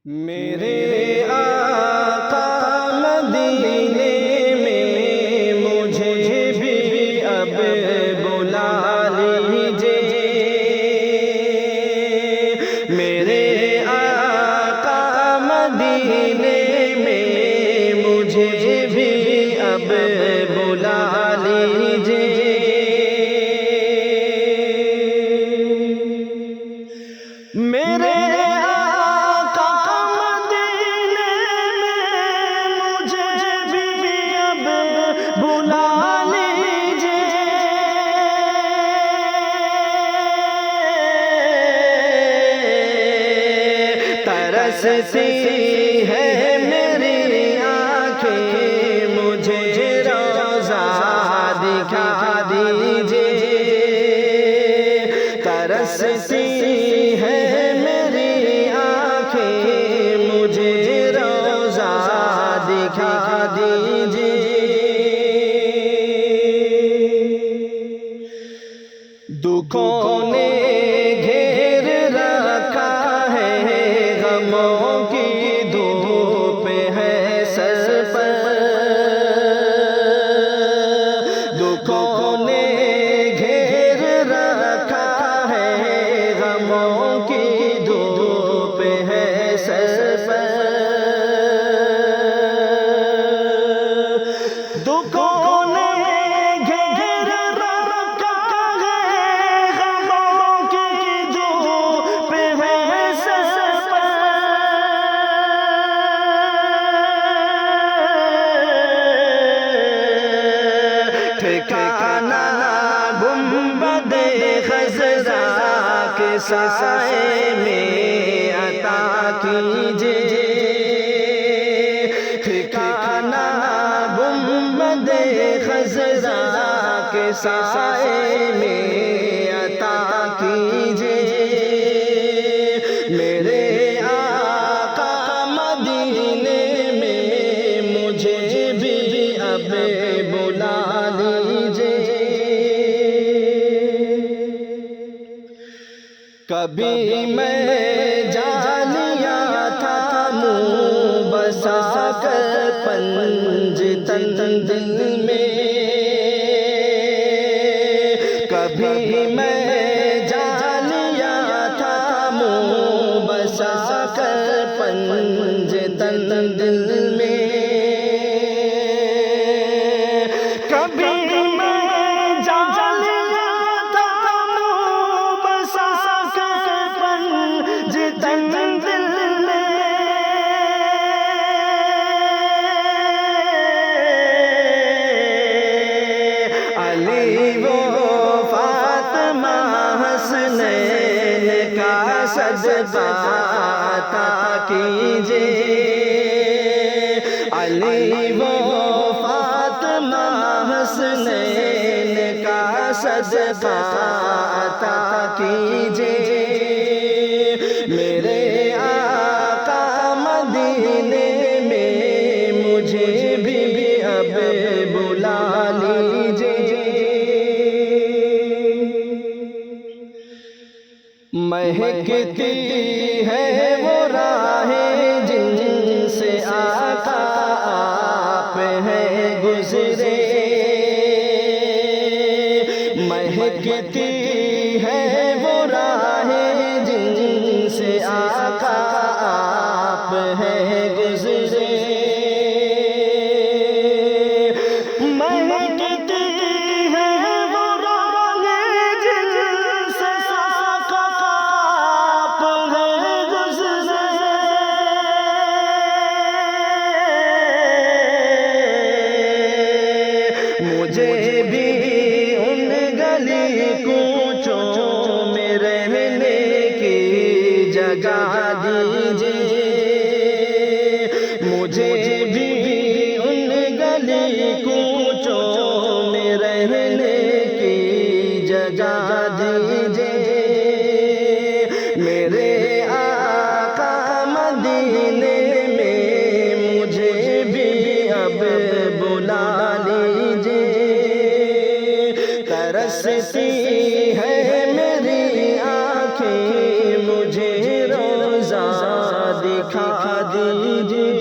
میرے آقا مدینے میں مجھے بھی اب بلا لیجئے۔ میرے آقا مدینے میں مجھے بھی اب بلا لیجئے۔ میرے ترستی ہے میری آنکھیں، مجھے روضہ دکھا دیجئے۔ ترستی ہے میری آنکھیں، مجھے روضہ دکھا دیجئے۔ دکھوں نے گھیر رکھا ہے، غموں کی دھوپ ہے سر پر۔ دکھوں نے گھیر رکھا ہے، غموں کی دھوپ ہے سر پر۔ دکھوں نے گھیر رکھا ہے، غموں کی دھوپ ہے سر پر۔ ٹھکانہ گنبد خضرا کے سائے میں عطا کیجئے۔ ٹھکانہ گنبد خضرا کے سائے میں عطا کیجئے۔ میرے آقا مدینے میں مجھے بھی اب بلا لیجئے۔ کبھی میں جا لیا تھا منہ بسا کر پنج تن دل میں۔ کبھی میں جا لیا تھا منہ بسا کر پنج تن دل میں۔ کبھی میں جا لیا تھا منہ بسا کر پنج تن دل میں۔ علی و فاطمہ حسنین کا صدقہ عطا کیجئے۔ علی و فاطمہ حسنین کا صدقہ عطا کیجئے۔ میرے آقا مدینے میں مجھے بھی اب بلا لیجئے۔ مہکتی ہے وہ راہیں جن سے آقا آپ ہیں گزرے۔ مہکتی ہے وہ راہیں دیجیے